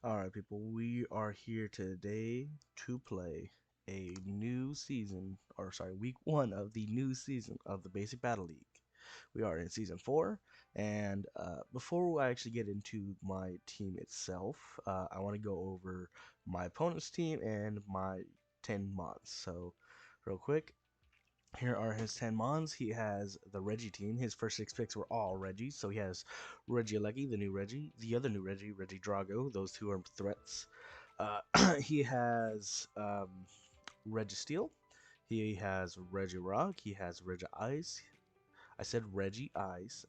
Alright, people, we are here today to play a new season, or sorry, week one of the new season of the Basic Battle League. We are in season 4, and before I actually get into my team itself, I want to go over my opponent's team and my 10 mods. So, real quick, here are his 10 mons. He has the Reggie team. His first 6 picks were all Reggie. So he has Reggie Alecki, the new Reggie, the other new Reggie, Reggie Drago. Those two are threats. He has Reggie Steel. He has Reggie Rock. He has Reggie Ice. I said Reggie Ice.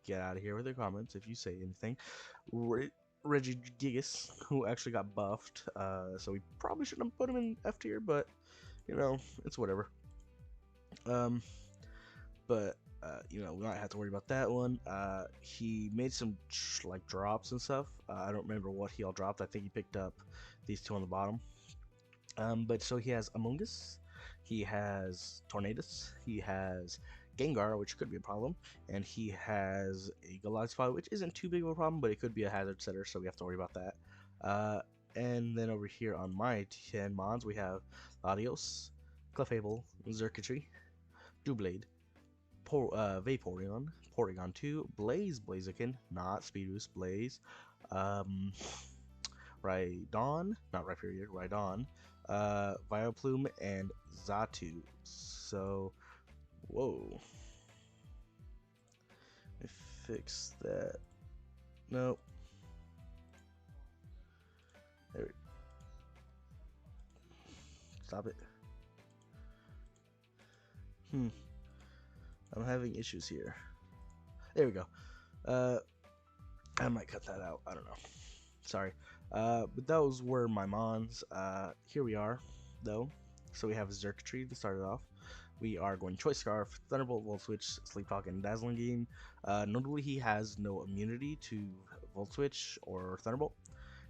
Get out of here with your comments if you say anything. Reggie Gigas, who actually got buffed. So we probably shouldn't have put him in F tier, but it's whatever. Um, but we might have to worry about that one. He made some like drops and stuff. I don't remember what he all dropped. I think he picked up these two on the bottom. But so he has Among Us, he has Tornadus, he has Gengar, which could be a problem, and he has a Goliath Spot, which isn't too big of a problem, but it could be a hazard setter, so we have to worry about that. And then over here on my 10 mods, we have Latios, Clefable, Xurkitree, Doublade, Vaporeon, Porygon 2, Blaziken, not Speed Boost, Blaze, Rhydon, not Rhyperior, Rhydon, Vileplume, and Xatu. So, whoa. Let me fix that. Nope. There. Stop it. I'm having issues here. There we go. I might cut that out. I don't know. Sorry. But those were my mons. Here we are, though. So we have Xurkitree to start it off. We are going Choice Scarf, Thunderbolt, Volt Switch, Sleep Talk, and Dazzling Game. Notably, he has no immunity to Volt Switch or Thunderbolt.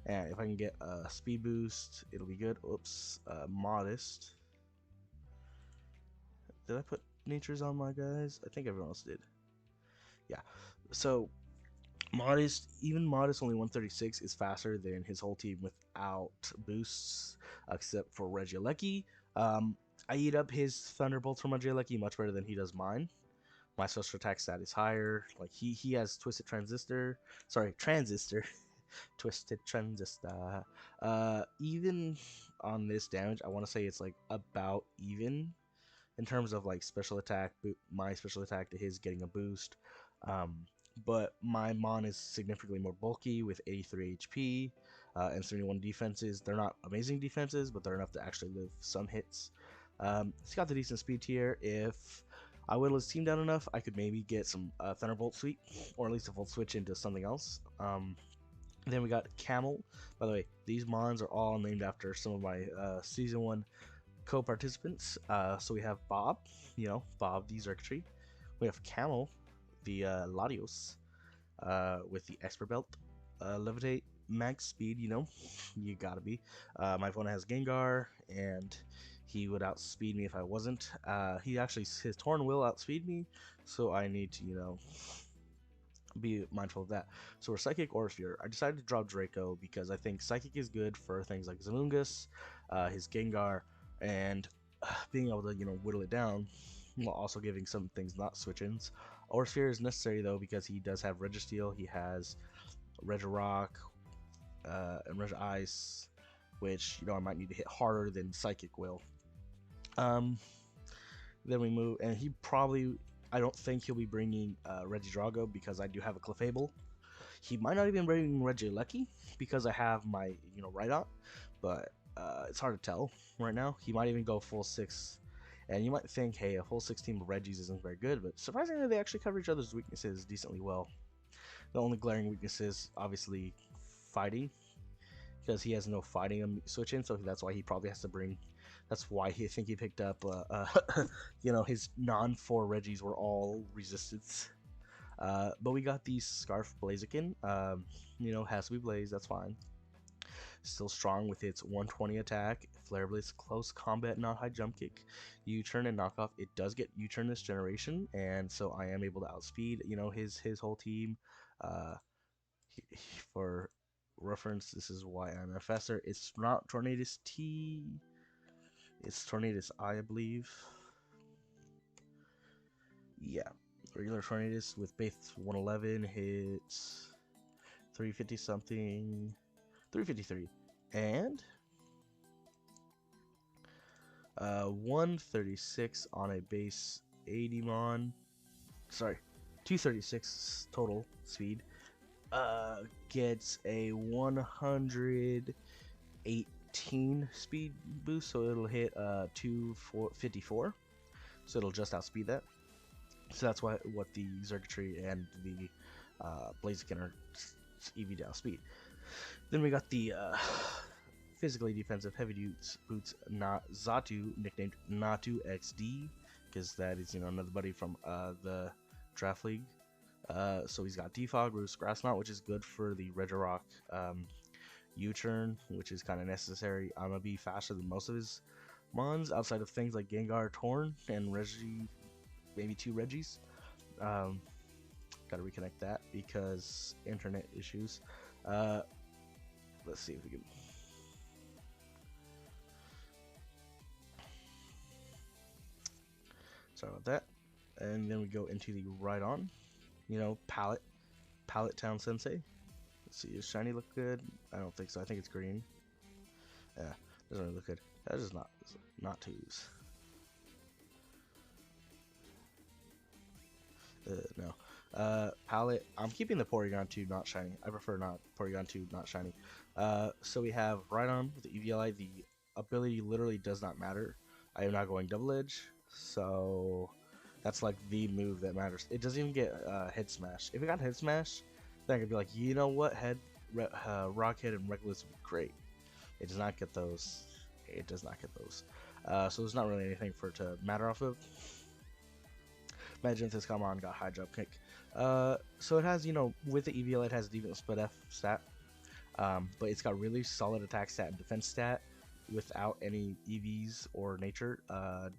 And if I can get a Speed Boost, it'll be good. Oops. Modest. Did I put Nature's on my guys? I think everyone else did. Yeah. So Modest, even Modest only 136 is faster than his whole team without boosts, except for Regieleki. I eat up his Thunderbolts from Regieleki much better than he does mine. My special attack stat is higher. Like he has Twisted Transistor. Sorry, Transistor. Twisted Transistor. Even on this damage, I want to say it's like about even in terms of like special attack. My special attack to his getting a boost. But my Mon is significantly more bulky with 83 HP and 71 defenses. They're not amazing defenses, but they're enough to actually live some hits. It's got the decent speed tier. If I whittle his team down enough, I could maybe get some Thunderbolt Sweep, or at least a Volt Switch into something else. Then we got Camel. By the way, these Mons are all named after some of my Season 1 co-participants. So we have Bob, Bob the Xurkitree. We have Camel, the Latios, with the Expert Belt, Levitate, Max Speed, you gotta be. My opponent has Gengar, and he would outspeed me if I wasn't. His Torn will outspeed me, so I need to, be mindful of that. So we're Psychic or Sphere. I decided to drop Draco because I think Psychic is good for things like Zamungus, his Gengar, and being able to, whittle it down while also giving some things not switch-ins. Or Sphere is necessary though because he does have Registeel, he has Regirock, and Regi Ice, which I might need to hit harder than Psychic will. Then we move, and I don't think he'll be bringing Regidrago because I do have a Clefable. He might not even bring Regieleki because I have my Rhydon, but it's hard to tell right now. He might even go full 6. And you might think, hey, a full 6 team of Reggies isn't very good, but surprisingly, they actually cover each other's weaknesses decently well. The only glaring weakness is, obviously, fighting, because he has no fighting switch in, so that's why he probably has to bring. That's why I think he picked up, his non-4 Reggies were all resistance. But we got the Scarf Blaziken, has to be Blaze, that's fine. Still strong with its 120 attack, Flare Blitz, close combat, not high jump kick, U-turn and knockoff. It does get U-turn this generation, and so I am able to outspeed his whole team. For reference, this is why I'm a faster. It's not Tornadus T, it's Tornadus I believe. Yeah, regular Tornadus with base 111 hits 350 something, 353, and 136 on a base 80 mon. Sorry, 236 total speed. Gets a 118 speed boost, so it'll hit 254. So it'll just outspeed that. So that's what the Circuitry and the Blaziken are EV down speed. Then we got the physically defensive heavy boots, not Zatu, nicknamed Natu XD, because that is another buddy from the draft league. So he's got Defog, Roost, Grass Knot, which is good for the Regirock U-turn, which is kind of necessary. I'm gonna be faster than most of his mons, outside of things like Gengar, Torn, and Regis, maybe 2 Regis. Gotta reconnect that because internet issues. Let's see if we can. Sorry about that. And then we go into the Rhydon. Palette Town Sensei. Let's see, does shiny look good? I don't think so. I think it's green. Yeah, doesn't really look good. That is not to use. No. Palette. I'm keeping the Porygon 2 not shiny. I prefer not Porygon 2 not shiny. So we have Rhydon with the EVLI. The ability literally does not matter. I am not going double edge, so that's like the move that matters. It doesn't even get head smash. If it got head smash, then I could be like, you know what, Rockhead and Reckless would be great. It does not get those. It does not get those. So there's not really anything for it to matter off of. Imagine if this Kamon got high jump kick. So it has, with the EVL, it has defense split F stat, but it's got really solid attack stat and defense stat without any EVs or nature.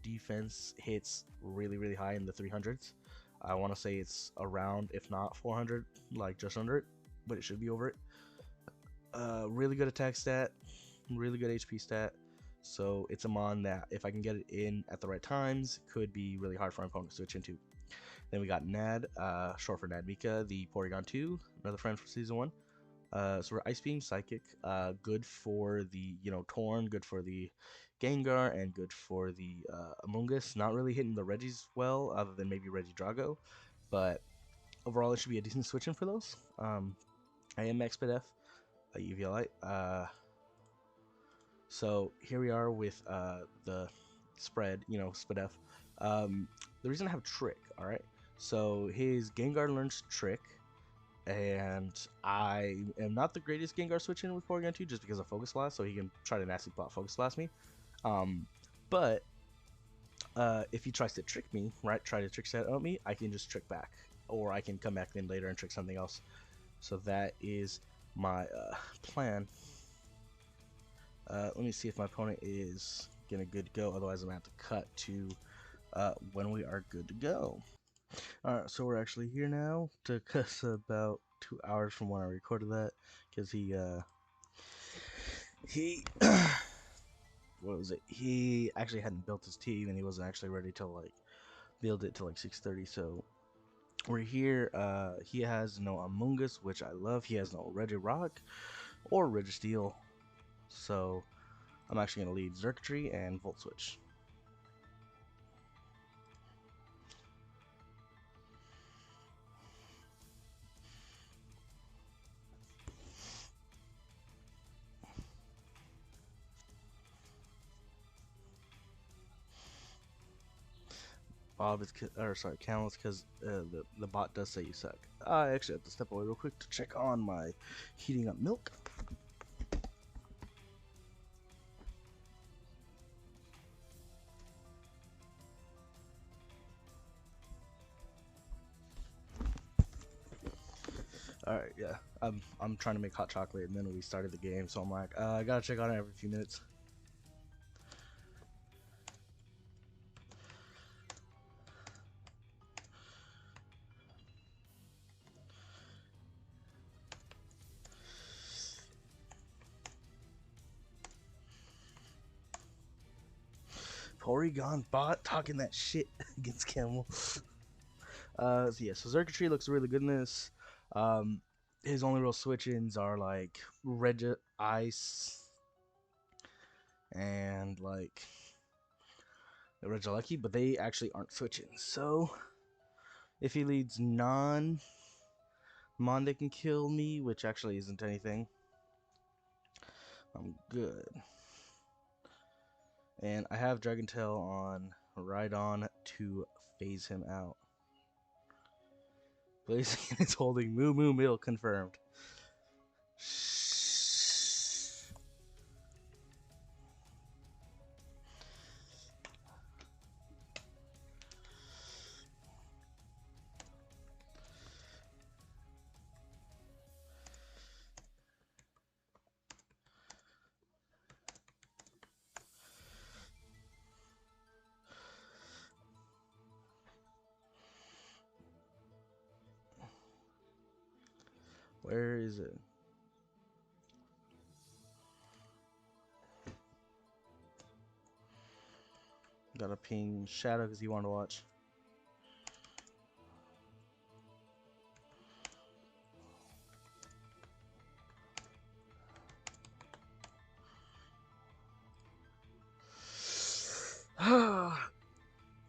Defense hits really high in the 300s. I want to say it's around, if not 400, like just under it, but it should be over it. Really good attack stat, really good HP stat. So it's a mon that, if I can get it in at the right times, could be really hard for my opponent to switch into. Then we got Nad, short for Nadmika, the Porygon 2, another friend from Season 1. So we're Ice Beam, Psychic, good for the, Torn, good for the Gengar, and good for the Among Us. Not really hitting the Regis well, other than maybe Regidrago, but overall it should be a decent switch in for those. I am Exped F, EVLite. So here we are with the spread, Sped F. The reason I have Trick, alright? So his Gengar learns Trick, and I am not the greatest Gengar switching with Porygon 2 just because of Focus Blast, so he can try to nasty plot Focus Blast me. But if he tries to trick me, right, try to trick set out me, I can just trick back, or I can come back in later and trick something else. So that is my plan. Let me see if my opponent is gonna good to go, otherwise I'm gonna have to cut to when we are good to go. Alright, so we're actually here now. Took us about 2 hours from when I recorded that, because he what was it? He actually hadn't built his team, and he wasn't actually ready to like build it till like 6:30. So we're here. He has no Among Us, which I love. He has no Regirock or Registeel. So I'm actually gonna lead Circuitry and Volt Switch. Bob is, or sorry, Countless, because the bot does say you suck. I actually have to step away real quick to check on my heating up milk. Alright, yeah, I'm trying to make hot chocolate, and then we started the game, so I'm like, I gotta check on it every few minutes. Porygon bot talking that shit against Camel. So yeah, so Circuitry looks really good in this. His only real switch-ins are like Regis Ice and like Regilucky, but they actually aren't switching. So if he leads non Mon that can kill me, which actually isn't anything, I'm good. And I have Dragon Tail on Rhydon to phase him out. Blaziken is holding Moo Moo Mill confirmed. Where is it? Got a ping Shadow because he wanted to watch.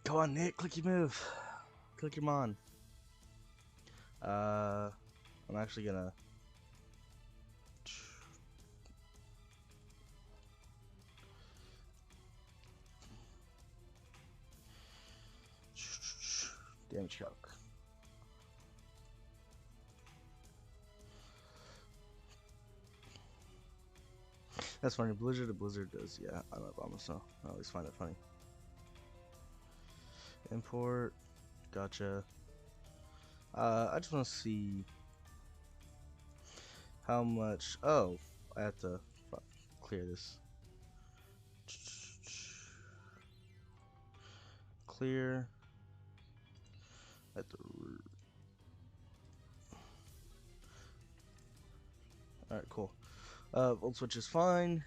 Go on, Nick. Click your move. Click your Mon. I'm actually gonna. Damage calc. That's funny. Blizzard to Blizzard does. Yeah, I love Obama, so I always find it funny. Import. Gotcha. I just want to see how much. Oh, I have to clear this. Clear. At the. Alright, cool. Volt switch is fine.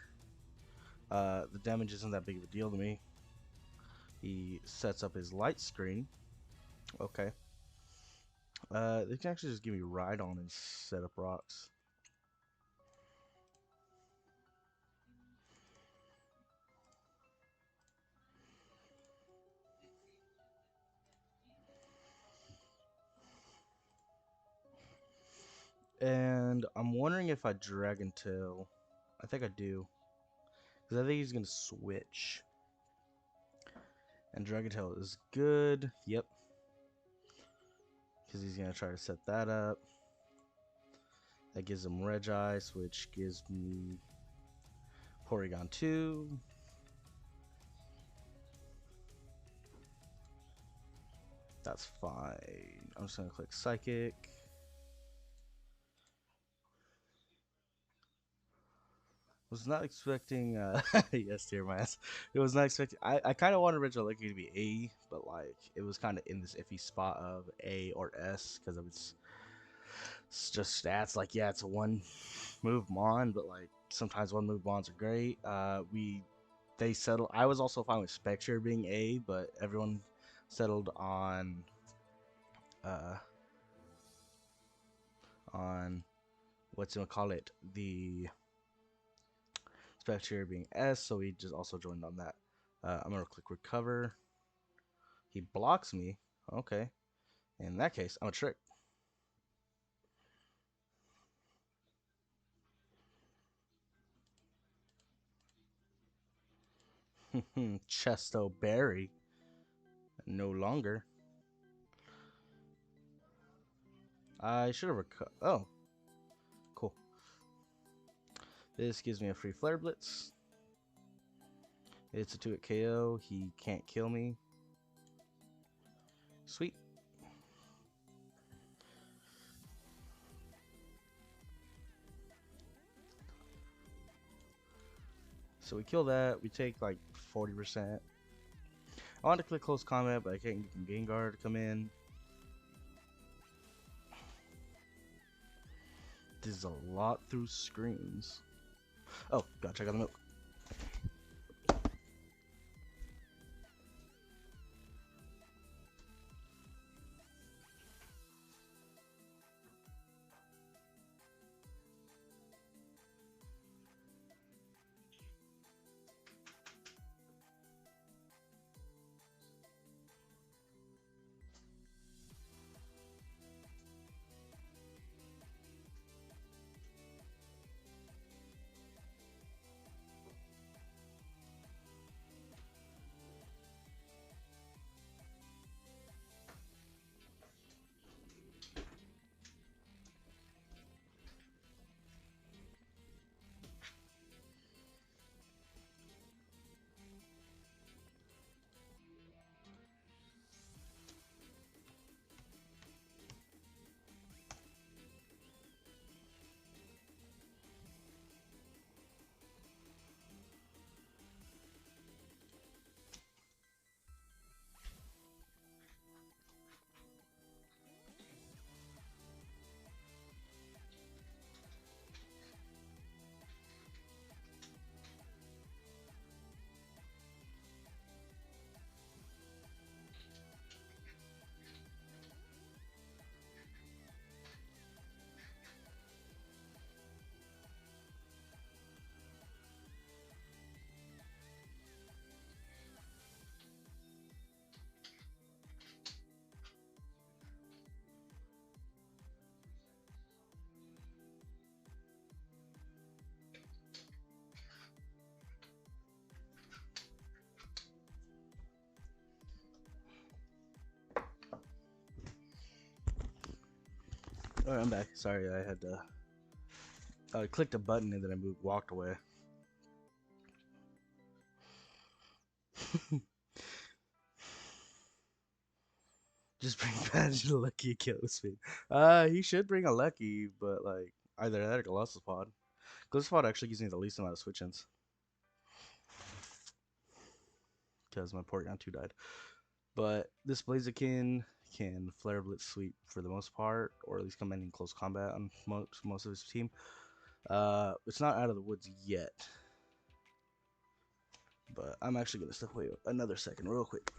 The damage isn't that big of a deal to me. He sets up his light screen. Okay. They can actually just give me Rhydon and set up rocks. And I'm wondering if I Dragon Tail. I think I do. Because I think he's going to switch. And Dragon Tail is good. Yep. Because he's going to try to set that up. That gives him Regis, which gives me Porygon 2. That's fine. I'm just going to click Psychic. Was not expecting, yes, dear my ass. It was not expecting, I kind of wanted Regilucky to be A, but like, it was kind of in this iffy spot of A or S, because it's just stats, like, yeah, it's a one move Mon, but like, sometimes one move Mons are great. They settled, I was also fine with Spectre being A, but everyone settled on what's gonna call it, the Spectre being S, so we just also joined on that. I'm gonna click recover. He blocks me. Okay. In that case, I'm a trick. Chesto Berry. No longer. I should have recovered. Oh. Cool. This gives me a free Flare Blitz. It's a 2-hit KO. He can't kill me. Sweet. So we kill that. We take like 40%. I want to click close combat, but I can't get Gengar to come in. This is a lot through screens. Oh, gotta check out the milk. Alright, I'm back. Sorry, I had to. I clicked a button and then I walked away. Just bring Badge to Lucky Ghostman. He should bring a Lucky, but like either that or Colossus Pod. Colossus Pod actually gives me the least amount of switch-ins. Because my Porygon 2 died. But this Blaziken can Flare Blitz Sweep for the most part, or at least come in close combat on most of his team. It's not out of the woods yet. But I'm actually going to step away another second real quick.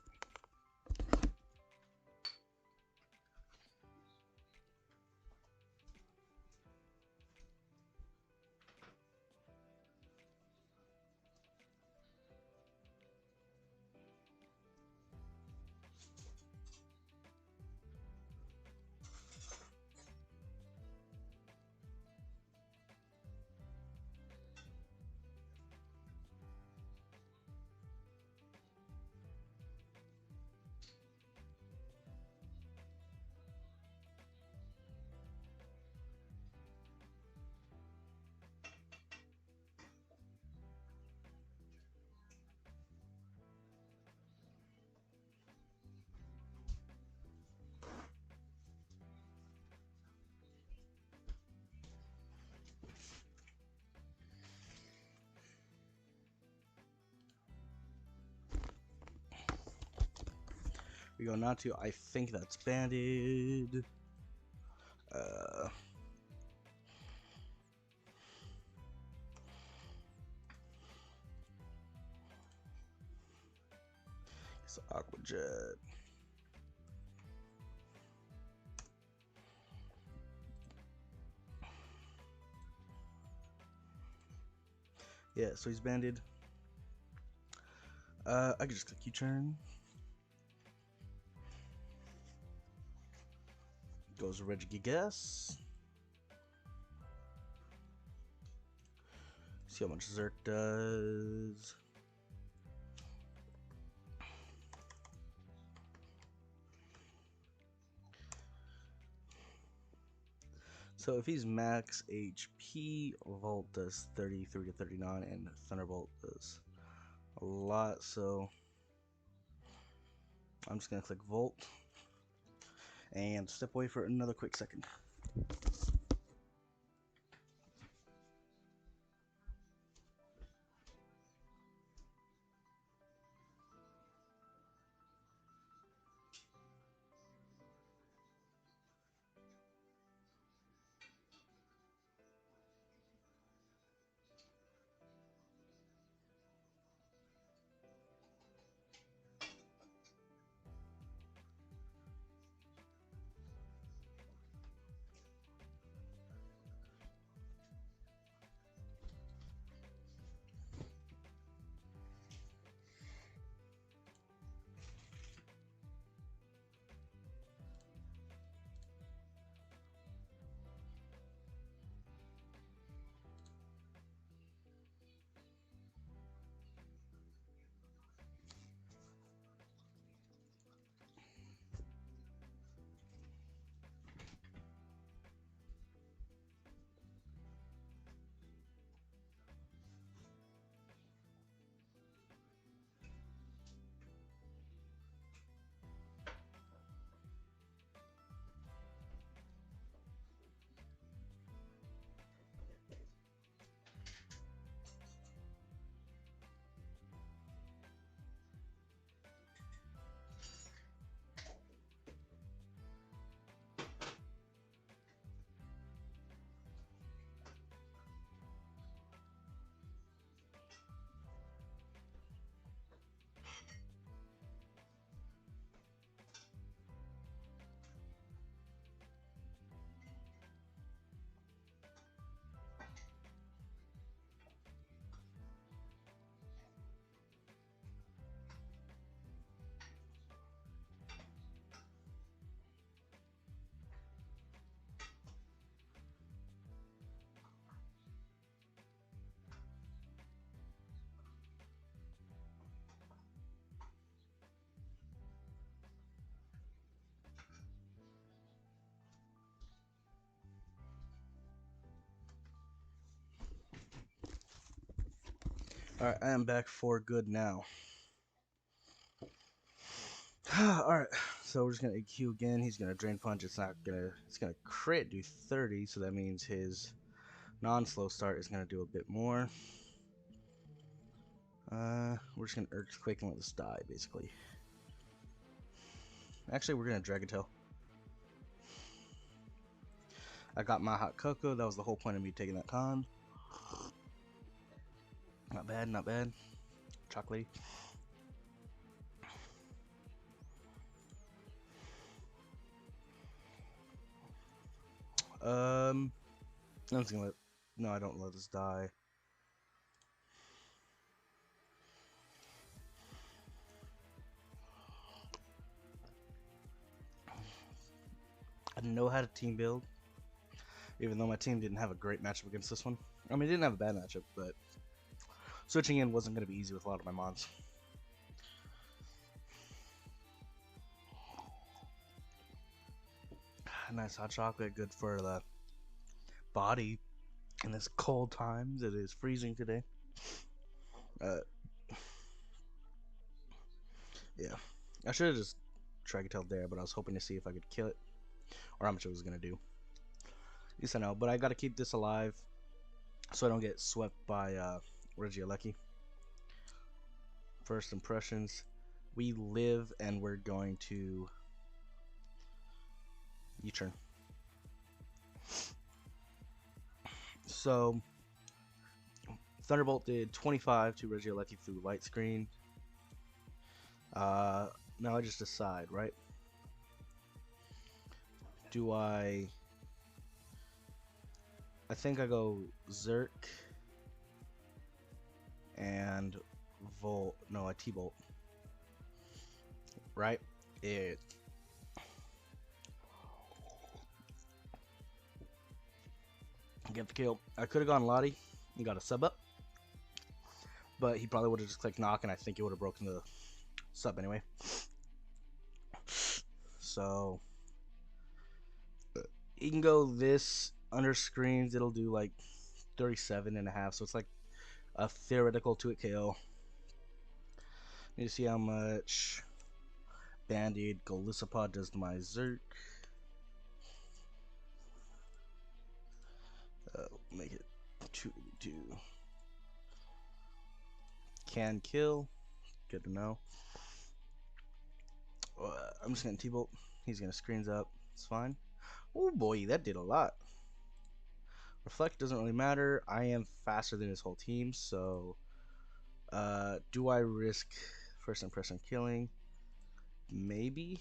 We go Natu. I think that's banded. It's Aqua Jet. Yeah, so he's banded. I can just click U-turn. Goes Regis. See how much Zerk does. So if he's max HP, Volt does 33 to 39, and Thunderbolt does a lot. So I'm just gonna click Volt and step away for another quick second. Alright, I am back for good now. Alright, so we're just gonna EQ again. He's gonna Drain Punch. It's gonna crit, do 30, so that means his non-slow start is gonna do a bit more. We're just gonna Earthquake and let this die, basically. Actually, we're gonna Dragon Tail. I got my hot cocoa. That was the whole point of me taking that con. Not bad, not bad. Chocolate. I'm just gonna let. No, I don't let this die. I know how to team build, even though my team didn't have a great matchup against this one. I mean, it didn't have a bad matchup, but switching in wasn't going to be easy with a lot of my mons. Nice hot chocolate, good for the body in this cold times. It is freezing today. Yeah, I should have just Dragon Tail there, but I was hoping to see if I could kill it or how much it was going to do. At least I know, but I got to keep this alive so I don't get swept by Regis. First impressions. We live and we're going to U-turn. So Thunderbolt did 25 to Regis through light screen. Now I just decide, right? Do I think I go Zerk and Volt. No, I T-Bolt. Right? It. Get the kill. I could have gone Lottie and got a sub up, but he probably would have just clicked knock, and I think it would have broken the sub anyway. So you can go this under screens. It'll do like 37.5, so it's like a theoretical 2-hit KO. Need to see how much Band-Aid Golisopod does to my Zerk. Make it 282. Can kill. Good to know. I'm just gonna T-Bolt. He's gonna screens up. It's fine. Oh boy, that did a lot. Reflect doesn't really matter. I am faster than his whole team, so do I risk first impression killing? Maybe.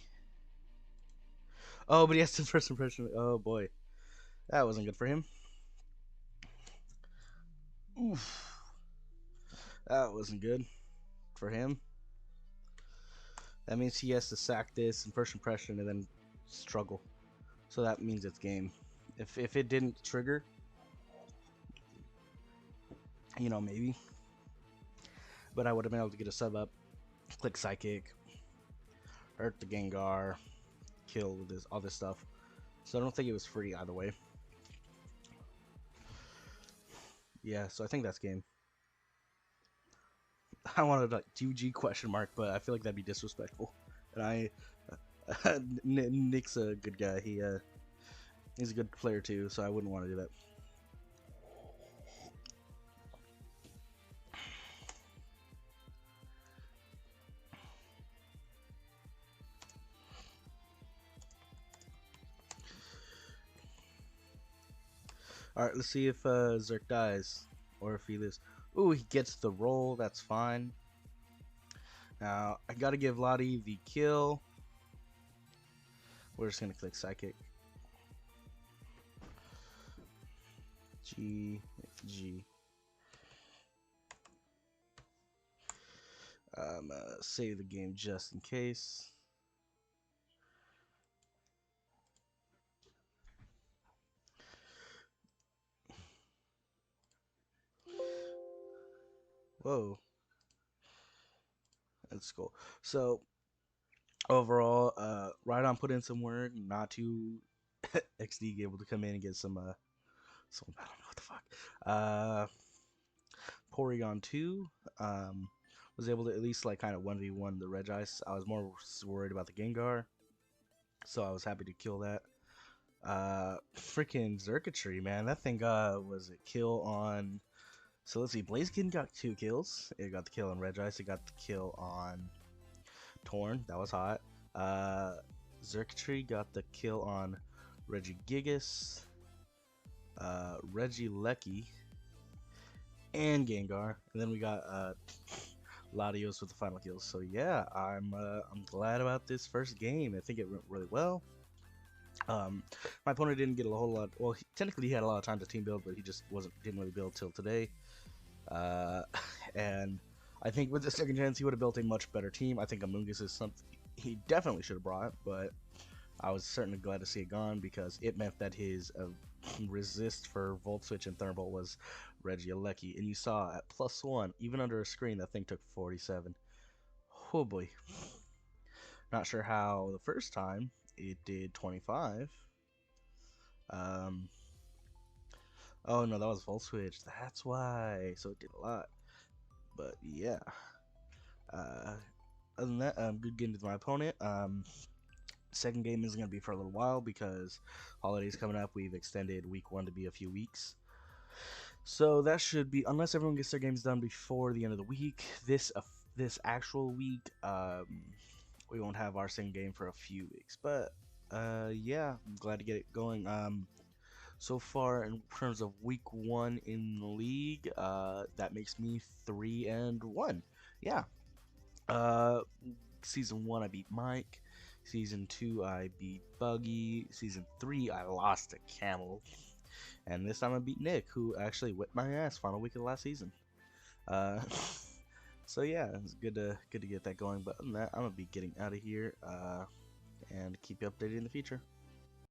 Oh, but he has the first impression. Oh boy, that wasn't good for him. Oof, that wasn't good for him. That means he has to sack this in first impression and then struggle. So that means it's game. If it didn't trigger, you know, maybe. But I would have been able to get a sub up, click Psychic, hurt the Gengar, kill with this, all this stuff. So I don't think it was free either way. Yeah, so I think that's game. I wanted a GG question mark, but I feel like that'd be disrespectful. And Nick's a good guy. He's a good player too, so I wouldn't want to do that. Alright, let's see if Zerk dies or if he lives. Ooh, he gets the roll. That's fine. Now, I gotta give Lottie the kill. We're just gonna click Psychic. G. Save the game just in case. Whoa. That's cool. So, overall, Rhydon put in some work. Not too XD able to come in and get some I don't know what the fuck. Porygon 2. Was able to at least like kind of 1v1 the Regis. I was more worried about the Gengar, so I was happy to kill that. Freaking Xurkitree, man, that thing was a kill on. So let's see, Blaziken got 2 kills. It got the kill on Regis. It got the kill on Torn. That was hot. Xurkitree got the kill on Regigigas, Regieleki, and Gengar. And then we got Latios with the final kills. So yeah, I'm glad about this first game. I think it went really well. My opponent didn't get a whole lot. Well, technically he had a lot of time to team build, but he just didn't really build till today. And I think with the second chance, he would have built a much better team. I think Amoonguss is something he definitely should have brought, but I was certainly glad to see it gone because it meant that his resist for Volt Switch and Thunderbolt was Regieleki, and you saw at +1, even under a screen, that thing took 47. Oh boy. Not sure how the first time it did 25. Oh no, that was Volt Switch. That's why. So it did a lot. But yeah. Other than that, good game with my opponent. Second game isn't going to be for a little while because holidays coming up. We've extended week 1 to be a few weeks. So that should be, unless everyone gets their games done before the end of the week, this actual week, we won't have our second game for a few weeks. But yeah, I'm glad to get it going. So far, in terms of week 1 in the league, that makes me 3-1. Yeah. Season 1, I beat Mike. Season 2, I beat Buggy. Season 3, I lost to Camel. And this time I beat Nick, who actually whipped my ass final week of the last season. So yeah, it's good to get that going. But other than that, I'm gonna be getting out of here and keep you updated in the future.